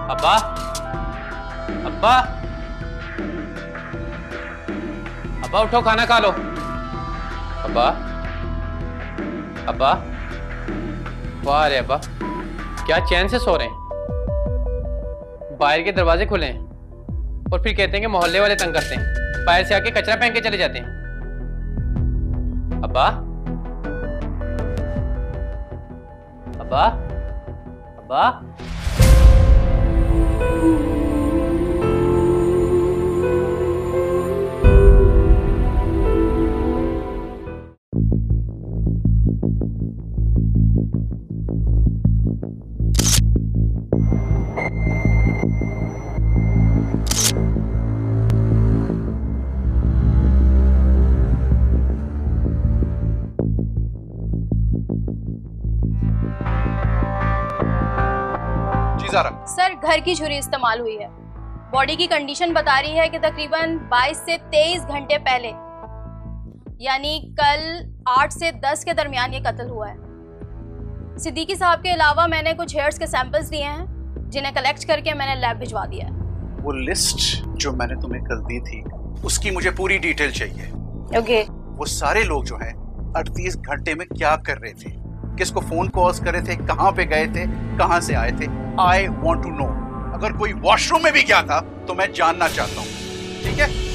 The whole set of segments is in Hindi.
अब्बा, अब्बा, अब्बा उठो, खाना खा लो। अब्बा, अब्बा, वाह रे अब्बा, क्या चैन से सो रहे हैं? बाहर के दरवाजे खुले हैं और फिर कहते हैं कि मोहल्ले वाले तंग करते हैं, बाहर से आके कचरा फेंक के चले जाते हैं। अब्बा, अब्बा, अब्बा, सर घर की छुरी इस्तेमाल हुई है। बॉडी की कंडीशन बता रही है कि तकरीबन 22 से 23 घंटे पहले यानी कल 8 से 10 के दरमियान ये कत्ल हुआ है। सिद्दीकी साहब के अलावा मैंने कुछ हेयर्स के सैंपल्स लिए हैं जिन्हें कलेक्ट करके मैंने लैब भिजवा दिया है। वो लिस्ट जो मैंने तुम्हें कल दी थी उसकी मुझे पूरी डिटेल चाहिए। ओके। वो सारे लोग जो हैं 38 घंटे में क्या कर रहे थे, किसको फोन कॉल्स कर रहे थे, कहाँ पे गए थे, कहाँ से आए थे। I want to know. अगर कोई वॉशरूम में भी गया था तो मैं जानना चाहता हूँ, ठीक है?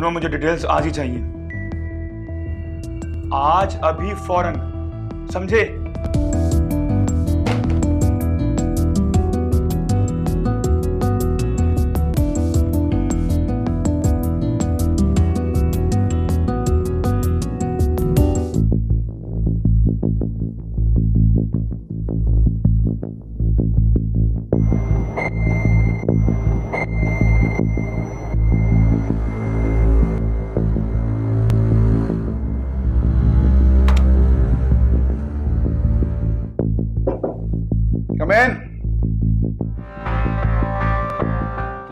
मुझे डिटेल्स आज ही चाहिए, आज अभी फौरन, समझे?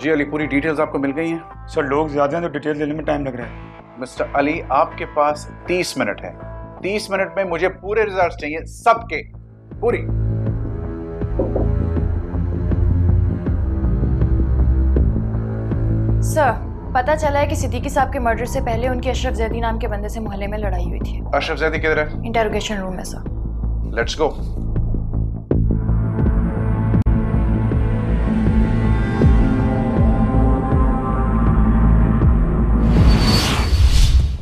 जी अली, पूरी डिटेल्स आपको मिल गई हैं? सर लोग ज्यादा हैं तो डिटेल्स लेने में टाइम लग रहा है। मिस्टर अली, आपके पास 30 मिनट है। 30 मिनट में मुझे पूरे रिजल्ट्स चाहिए, सबके, पूरी। सर पता चला है कि सिद्दीकी साहब के मर्डर से पहले उनकी अशरफ जैदी नाम के बंदे से मोहल्ले में लड़ाई हुई थी। अशरफ जैदी किधर है? इंटरोगेशन रूम में सर। Let's go.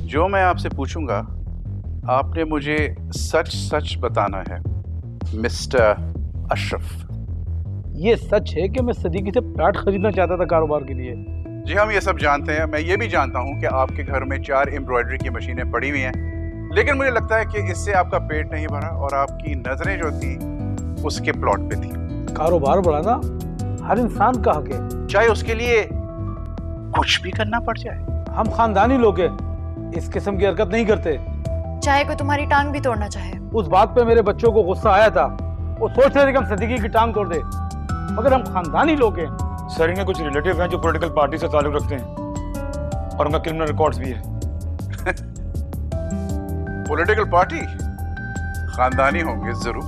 जो मैं आपसे पूछूंगा आपने मुझे सच सच बताना है मिस्टर अशरफ। ये सच है कि मैं सिद्दीकी से प्लॉट खरीदना चाहता था कारोबार के लिए। जी हम ये सब जानते हैं। मैं ये भी जानता हूँ कि आपके घर में 4 एम्ब्रॉयडरी की मशीनें पड़ी हुई हैं, लेकिन मुझे लगता है कि इससे आपका पेट नहीं भरा और आपकी नजरें जो थी उसके प्लॉट पे थी। कारोबार बढ़ाना हर इंसान का हक है, चाहे उसके लिए कुछ भी करना पड़ जाए। हम खानदानी लोग हैं, इस किस्म की हरकत नहीं करते। चाहे कोई तुम्हारी टांग भी तोड़ना चाहे। उस बात पे मेरे बच्चों को गुस्सा आया था, वो सोच रहे थे कि हम सिद्दीकी की टांग तोड़ दे, मगर हम खानदानी लोग हैं। सर इनके कुछ रिलेटिव हैं जो पॉलिटिकल पार्टी से ताल्लुक रखते हैं और उनका क्रिमिनल रिकॉर्ड्स भी है। पॉलिटिकल पार्टी खानदानी होंगे जरूर।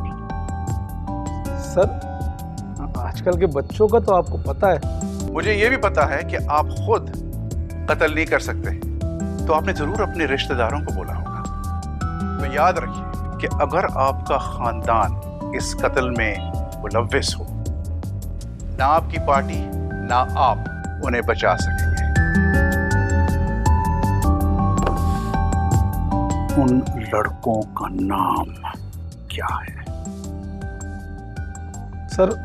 सर आजकल के बच्चों का तो आपको पता है। मुझे ये भी पता है कि आप खुद कत्ल नहीं कर सकते, तो आपने जरूर अपने रिश्तेदारों को बोला होगा। तो याद रखिए कि अगर आपका खानदान इस कत्ल में मुलव्विस हो, ना आपकी पार्टी ना आप उन्हें बचा सकेंगे। उन लड़कों का नाम क्या है? सर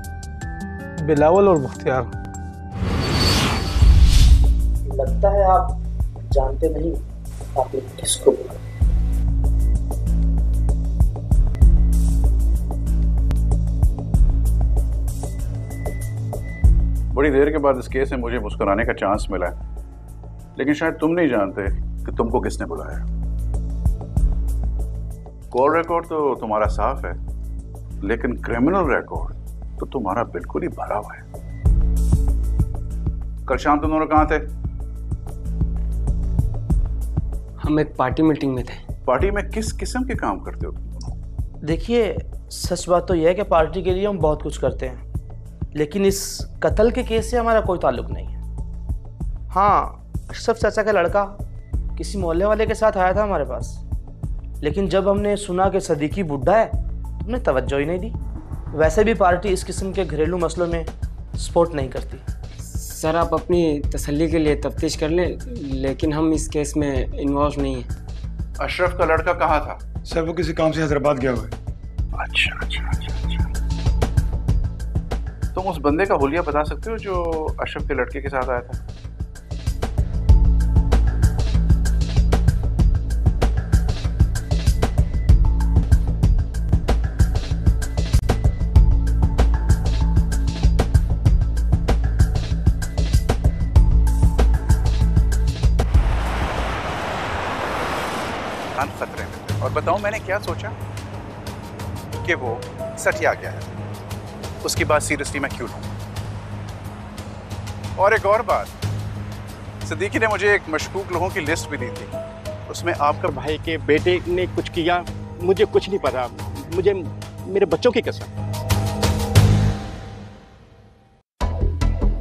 बिलावल और मुख्तियार। लगता है आप जानते नहीं आपने किसको बोला। बड़ी देर के बाद इस केस में मुझे मुस्कुराने का चांस मिला है। लेकिन शायद तुम नहीं जानते कि तुमको किसने बुलाया। कॉल रिकॉर्ड तो तुम्हारा साफ है, लेकिन क्रिमिनल रिकॉर्ड तो तुम्हारा बिल्कुल ही भरा हुआ है। कल शाम तुम दोनों कहाँ थे? हम एक पार्टी मीटिंग में थे। पार्टी में किस किस्म के काम करते हो तुम? देखिए, सच बात तो यह है कि पार्टी के लिए हम बहुत कुछ करते हैं, लेकिन इस कत्ल के केस से हमारा कोई ताल्लुक नहीं है। हाँ, अशरफ चाचा का लड़का किसी मोहल्ले वाले के साथ आया था हमारे पास, लेकिन जब हमने सुना कि सदीकी बुड्ढा है तो हमने तवज्जो ही नहीं दी। वैसे भी पार्टी इस किस्म के घरेलू मसलों में सपोर्ट नहीं करती। सर, आप अपनी तसल्ली के लिए तफ्तीश कर लें, लेकिन हम इस केस में इन्वॉल्व नहीं हैं। अशरफ का लड़का कहाँ था? सर वो किसी काम से हैदराबाद गया हुआ है। अच्छा अच्छा अच्छा अच्छा। तुम उस बंदे का हुलिया बता सकते हो जो अशरफ के लड़के के साथ आया था? खतरे में थे। और बताऊं मैंने क्या सोचा कि वो सटिया गया है, उसकी बात सीरियसली मैं क्यों लूं। और एक और बात, सिद्दीकी ने मुझे एक मशकूक लोगों की लिस्ट भी दी थी, उसमें आपका भाई के बेटे ने कुछ किया, मुझे कुछ नहीं पता, मुझे मेरे बच्चों की कसम।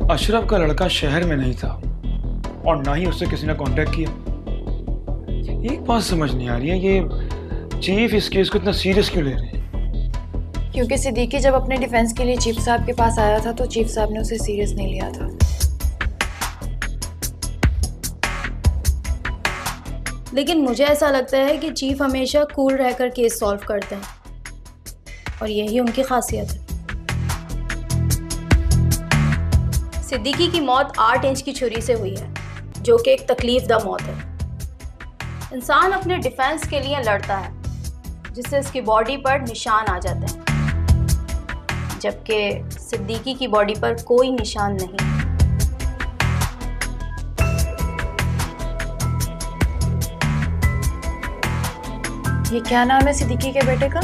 अशरफ का लड़का शहर में नहीं था और ना ही उससे किसी ने कांटेक्ट किया। एक बात समझ नहीं आ रही है, ये चीफ इस केस को इतना सीरियस क्यों ले रहे हैं? क्योंकि सिद्दीकी जब अपने डिफेंस के लिए चीफ साहब के पास आया था तो चीफ साहब ने उसे सीरियस नहीं लिया था। लेकिन मुझे ऐसा लगता है कि चीफ हमेशा कूल रहकर केस सॉल्व करते हैं और यही उनकी खासियत है। सिद्दीकी की मौत 8 इंच की छुरी से हुई है, जो कि एक तकलीफदा मौत है। इंसान अपने डिफेंस के लिए लड़ता है, जिससे उसकी बॉडी पर निशान आ जाते हैं, जबकि सिद्दीकी की बॉडी पर कोई निशान नहीं। ये क्या नाम है सिद्दीकी के बेटे का?